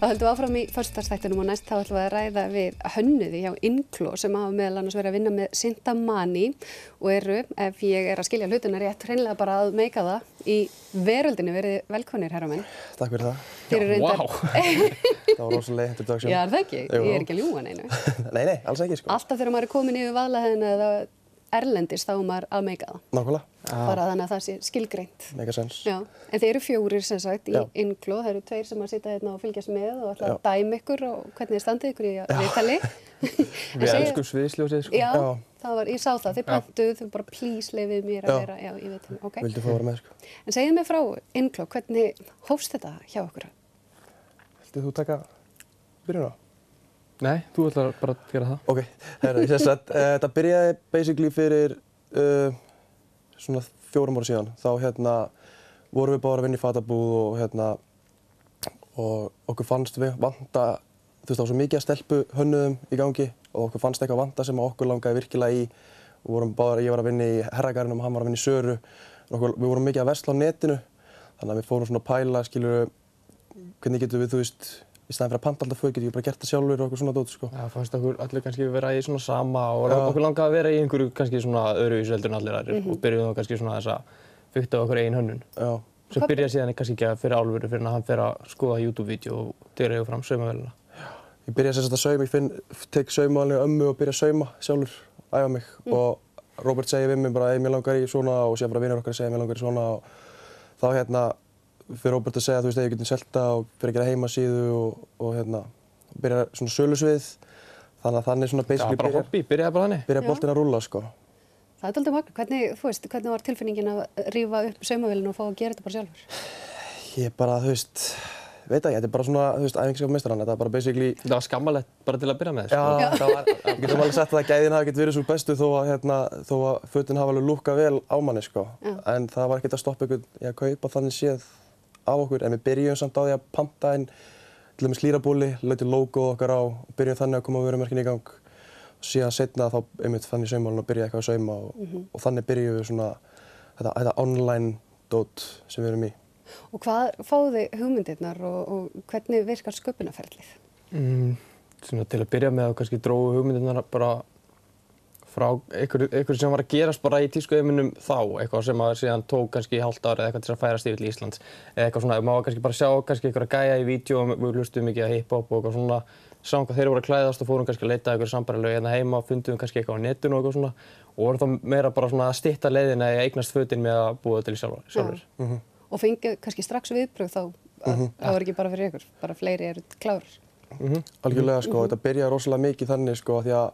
Þá höldum við áfram í föstudagsþættinum og næst þá ætlum við að ræða við hönnuði hjá Inclo sem hafa meðal annars verið að vinna með Sintamani og eru, ef ég er að skilja hlutina rétt, hreinlega bara að meika það í veröldinni. Verið velkomnir, herra menn. Takk fyrir það. Þeir eru reyndar... Það var rosalega introduction. Já, er það ekki? Ég er ekki að ljúga neinu. Nei, alls ekki sko. Alltaf þegar maður er komin yfir Vaðlaheiðina eða erlendis þá maður að meika það. Nákvæmlega. Bara þannig að það sé skilgreint. Mega sens. Já, en þeir eru 4 sem sagt í Inclo, það eru 2 sem að sitja hérna og fylgjast með og ætla að dæma ykkur og hvernig þið standið ykkur í viðtali. Við elskum sviðsljósið sko. Já, ég sá það, þið pöntuð, þau bara please leyfið mér að vera í viðtali. Okay. Vildu fá að vera með sko. En segið mér frá Inclo, hvernig hófst þetta hjá ykkur? Viltu þú taka byrjun á? Nei, þú ætlar bara að gera það. Ok, þetta byrjaði basically fyrir svona 4 ára síðan. Þá vorum við bara að vinna í fatabúð og okkur fannst við vanta, þú veist, það var svo mikið að stelpu hönnuðum í gangi og okkur fannst eitthvað vanta sem okkur langaði virkilega í. Ég var að vinna í Herragarðinum og hann var að vinna í Söru. Við vorum mikið að versla á netinu, þannig að við fórum svona að pæla, hvernig getum við, þú veist, í staðinn fyrir að panta alltaf föt, getum við bara gert það sjálfur og eitthvað svona dót, sko. Já, fannst okkur allir kannski vera í svona sama og okkur langaði að vera í einhverju kannski svona öðruvísu heldur en allir aðrir og byrjuðum kannski svona þess að fikta okkur eigin hönnun. Já. Sem byrjaði síðan kannski ekki að fyrir alvöru fyrir að hann fer að skoða YouTube-vídeó og dregur fram saumavélina. Ég byrjaði sem sagt að sauma, ég tek saumavélina ömmu og byrja að sauma sjálfur, æfa mig og Róbert segir við mig bara mér langar í svona og síðan bara vinur okkar segir mér langar í svona og þá fyrir Róbert að segja, þú veist, að ég geti selta og fyrir að gera heimasíðu og byrja svona sölusvið. Þannig svona basically bara hobby, byrjaði bara þannig. Byrjaði boltinn að rúlla, sko. Það er dálítið magna. Hvernig var tilfinningin að rífa upp saumavélina og fá að gera þetta bara sjálfur? Ég bara, þú veist, veit ekki, þetta er bara svona, þú veist, æfingarskap meistarann. Þetta er bara basically... Það var skammalegt bara til að byrja með þessu. Já, það var, við getum alveg sett að gæðin hafi ekkert verið svo bestu þó að fötin hafa alveg lúkkað vel á manni, sko. En það var ekkert að stoppa ykkur í að kaupa þannig séð af okkur, en við byrjum samt á því að panta inn til dæmis lírabóli, látum logoð okkar á og byrjum þannig að koma vörumerkin í gang. Síðan seinna þá einmitt fann ég saumálinn og byrjaði eitthvað að sauma og þannig byrjum við svona þetta online dót sem við erum í. Og hvað fáðu þið hugmyndirnar og hvernig virkar sköpunarferlið? Svona til að byrja með að kannski drógu hugmyndirnar bara frá einhverju sem var að gerast bara í tískuheiminum þá, eitthvað sem að síðan tók kannski hálft ár eða eitthvað til að færast yfir til Íslands. Eða eitthvað svona, maður kannski bara sjá einhverja gæja í vídeo, við hlustuðum mikið að hip-hop og eitthvað svona, sáum hvað þeir voru að klæðast og fórum kannski að leita einhverju sambærilegu hérna heima, fundum kannski eitthvað á netinu og eitthvað svona og vorum þá meira bara svona að stytta leiðina í að eignast fötin með að búa til sjálfur. Og fengið kannski strax viðbrögð þá, það var ekki bara fyrir ykkur, bara fleiri eru klárir. Algjörlega, sko, þetta byrjaði rosalega mikið þannig, sko, því að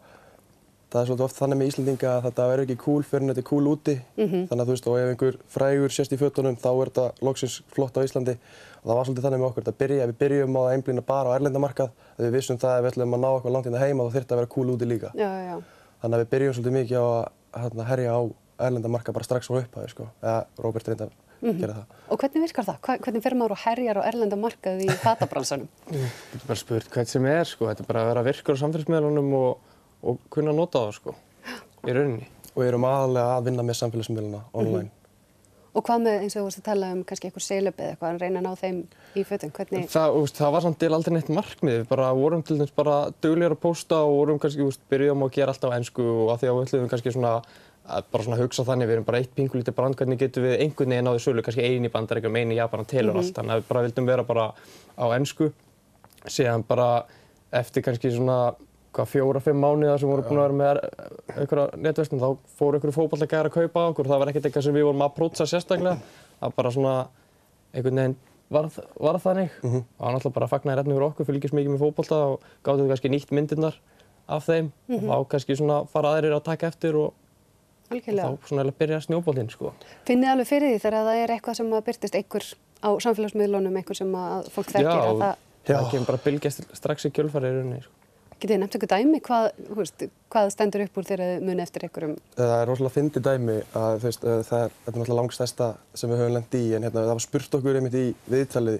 það er svolítið oft þannig með Íslendinga að þetta verður ekki cool fyrir en þetta er cool úti. Þannig að þú veist, og ef einhver frægur sést í fötunum þá er þetta loksins flott á Íslandi. Og það var svolítið þannig með okkur. Við byrjum á að einblína bara á erlendamarkað. Við vissum það að við ætlum að ná eitthvað langt hérna heima þá þyrfti að vera cool úti líka. Já. Þannig að við byrjum svolítið mikið á að herja á erlendamarkað bara strax frá upphafi, sko. Eða Róbert reyndi að gera það. Og hvernig virkar það? Hvernig fer maður og herjar á erlendamarkað í fatabransanum? Getur bara spurt hvern sem er, sko. Þetta er bara að vera virkur á samfélagsmiðlunum og kunna nota það, sko, í rauninni. Og við erum aðalega að vinna með samfélagsmiðluna online. Og hvað með, eins og þú varst að tala kannski eitthvað celeb eða eitthvað, að reyna að ná þeim í fötum, hvernig? Það var samt aldrei neitt markmið, við bara vorum til dæmis bara duglegir að pósta og vorum kannski, byrjuðum að gera alltaf á ensku og af því að við ætluðum kannski svona að hugsa þannig, við erum bara eitt pingulítið brand, hvernig getum við einhvern veginn náði sölu, kannski einu í Bandaríkjunum, einu í Japan og telur allt, þannig að við bara vildum vera bara á ensku. Síðan bara eftir kannski svona 4-5 mánuðir sem voru búin að vera með einhverja netverslun, þá fóru einhverju fótboltagæjar að kaupa á okkur. Það var ekkert eitthvað sem við vorum að approacha sérstaklega. Það bara svona einhvern veginn var þannig. Og það var náttúrulega bara fagnaði redni fyrir okkur, fylgjast mikið með fótbolta og gátum við kannski nýtt myndirnar af þeim. Og þá kannski svona fara aðrir að taka eftir og þá svona byrja snjóboltinn, sko. Finnið alveg fyrir því þegar það er eitthvað sem birtist einhver á samfélagsmiðlunum, einhver sem að fólk þekkir að það... Já, það kemur bara bylgjast strax í kjölfarið í rauninni, sko. Getið þið nefnt ykkur dæmi, hvað stendur upp úr þegar þið muni eftir einhverjum? Það er rosalega fyndið dæmi að þetta er náttúrulega langstærsta sem við höfum lent í en það var spurt okkur einmitt í viðtalið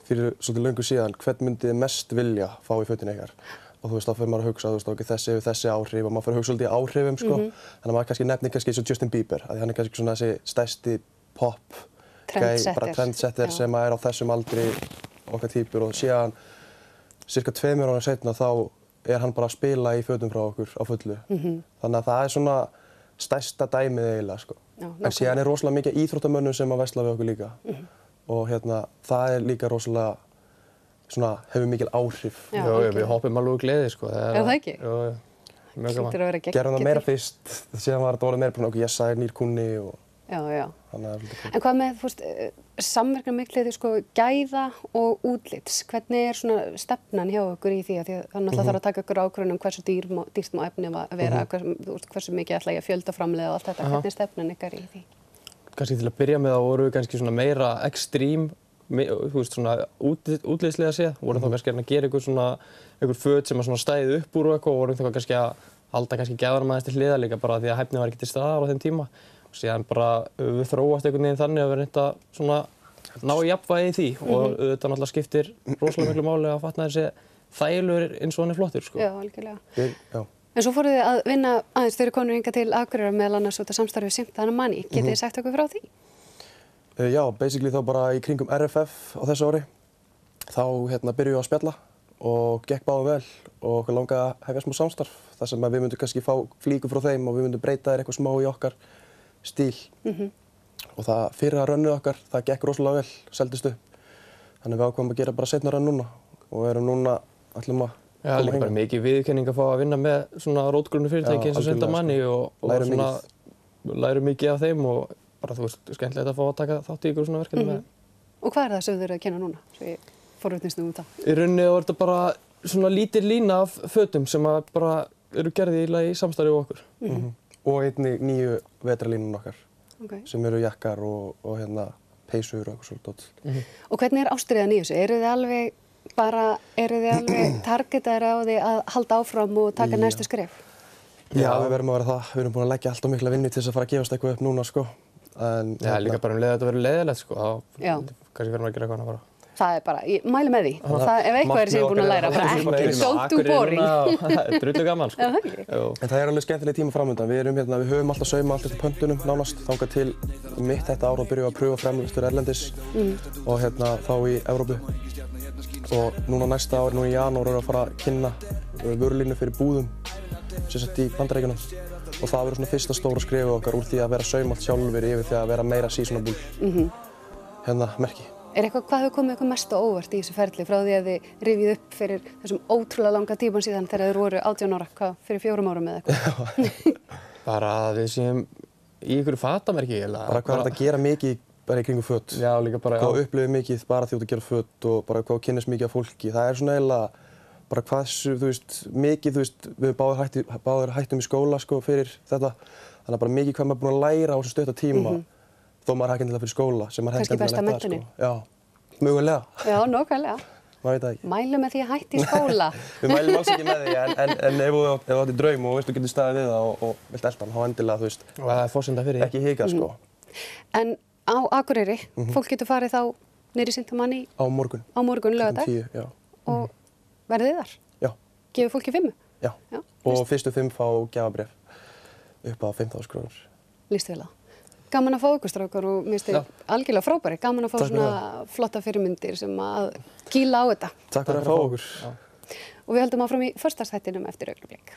fyrir svolítið löngu síðan hvern myndið þið mest vilja fá í fötin ykkar og þú veist þá fyrir maður að hugsa okay, þessi áhrif og maður fyrir að hugsa svolítið í áhrifum sko. Þannig að maður kannski nefnir kannski eins og Justin Bieber að hann er kannski svona þessi stærsti pop trendsetter sem er á þessum aldri okkar týpur og síðan cirka 2 árum seinna þá hann bara að spila í fötum frá okkur á fullu. Þannig að það er svona stærsta dæmið eiginlega, sko. En síðan er rosalega mikið íþróttamönnum sem að versla við okkur líka. Og það er líka rosalega, svona, hefur mikil áhrif. Já, við hoppum alveg úr gleði, sko. Það ekki? Jú, mjög gaman. Gerðum það meira fyrst, síðan var þetta orðið meira okkur, Jessa er nýr kunni og... Já. Þannig að það er En hvað með, þú veist, samverknarmikliði, sko, gæða og útlits? Hvernig er svona stefnan hjá okkur í því að það náttúrulega þarf að taka okkur ákvörðun hversu dýrt má efni að vera, hversu mikið ætla ég að fjölda framleiða og allt þetta. Hvernig er stefnan ykkar í því? Kannski til að byrja með þá voru við kannski svona meira extreme, þú veist, svona útlitslega séð. Vorum þá kannski að gera einhver föt sem að svona stæði upp úr og eitthvað og vorum þá kannski að halda kannski gæðanum aðeins til hliðar líka bara því að hæfni var ekki til staðar á þeim tíma. Og síðan bara við þróast einhvern veginn þannig að við reynda svona ná jafnvægi í því og auðvitað náttúrulega skiptir rosalega miklu máli að fatna þessi þægilegur eins og hann er flottur, sko. Já, algjörlega. En svo fóruð þið að vinna aðeins þegar konur hingað til Akureyrar meðal annars út af samstarfið Sympta Money. Getið þið sagt okkur frá því? Já, basically þá bara í kringum RFF á þessu ári. Þá byrjuðum við að spjalla og gekk báðum vel og okkur langaði að hefja smá samstarf. Þar sem við myndum kannski fá flíku frá þeim og við myndum breyta þér eitthvað smá í okkar stíl. Og það fyrir að rönnuð okkar, það gekk rosalega vel, seldist upp. Þannig við ákváðum að gera bara seinna rönn núna og erum núna ætlum að Já, líka bara mikið viðurkenning að fá að vinna með svona rótgrónu fyrirtæki eins og Sympta Money og svona lærum mikið af þeim og bara þú veist, skemmtilegt að fá að taka þátt í ykkur svona verkefni með þeim. Og hvað er það sem þið eru að kenna núna? Svo ég forvitnist um það. Í rauninni var þetta bara svona lítil lína af fötum sem að bara eru gerði í samstarfi við okkur. Og einnig nýju vetralínun okkar sem eru jakkar og peysur og eitthvað svolítið. Og hvernig er ástriðan í þessu? Eru þið alveg targetaðir á því að halda áfram og taka næstu skref? Já, við verðum að vera það. Við erum búin að leggja allt of mikla vinnu til þess að fara að gefast eitthvað upp núna, sko. Já, líka bara leið að þetta verður leiðilegt, sko. Þá kannski verðum að gera eitthvað annað bara. Það er bara, ég mæli með því. Ef eitthvað er sem ég er búin að læra, bara ekki, don't do boring. Það er drullu gaman, sko. En það er alveg skemmtileg tíma framundan. Við höfum alltaf saumað allt eftir pöntunum nánast, þangað til mitt þetta ár og byrjuðum að pröfa framleiðslu erlendis og þá í Evrópu. Og núna næsta ár, núna í janúar, erum við að fara að kynna vörulínu fyrir búðum, sem sagt í Bandaríkjunum. Og það verður svona fyrsta stóra skrefið okkar úr því að vera sauma allt sjálfur yfir því að vera meira seasonable merki. Er eitthvað, hvað hefur komið ykkur mest á óvart í þessu ferli frá því að þið rifið upp fyrir þessum ótrúlega langa tíman síðan þegar þið voru 18 ára, hvað, fyrir 4 árum eða eitthvað? Bara að við séum í ykkur fatamerki eiginlega. Bara hvað er þetta að gera mikið bara í kringum föt. Já, líka bara, hvað upplifir mikið bara því að gera föt og bara hvað kynnist mikið af fólki. Það er svona eiginlega bara hversu, þú veist, mikið, þú veist, við báðir hættum í skóla, sko, fyrir þetta. Þannig að bara mikið hvað maður er búin að læra á þessu stutta tíma, þó maður hætti endilega fyrir skóla, sem maður hætti endilega að læra, sko. Já, mögulega. Já, nákvæmlega. Maður veit það ekki. Mælum með því að hætti í skóla. Við mælum alls ekki með því, en ef þú átti draum og veist, þú getur staðið við það og vilt elta hann, þá endilega, þú veist, og það er forsenda fyrir ekki hikað, sko. En á Akureyri, fólk getur farið þá niður í Sympta Money á morgun, laugardag 10, já. Og verðið þið þar? Já. Gefur fólki 5? Já. Og fyrstu 5 fá gjafabréf upp á 15.000 krónur. Líst vel á. Gaman að fá ykkur strákar og mér finnst þið algjörlega frábæri. Gaman að fá svona flotta fyrirmyndir sem að kýla á þetta. Takk fyrir að fá okkur. Og við höldum áfram í förstaþættinum eftir augnablik.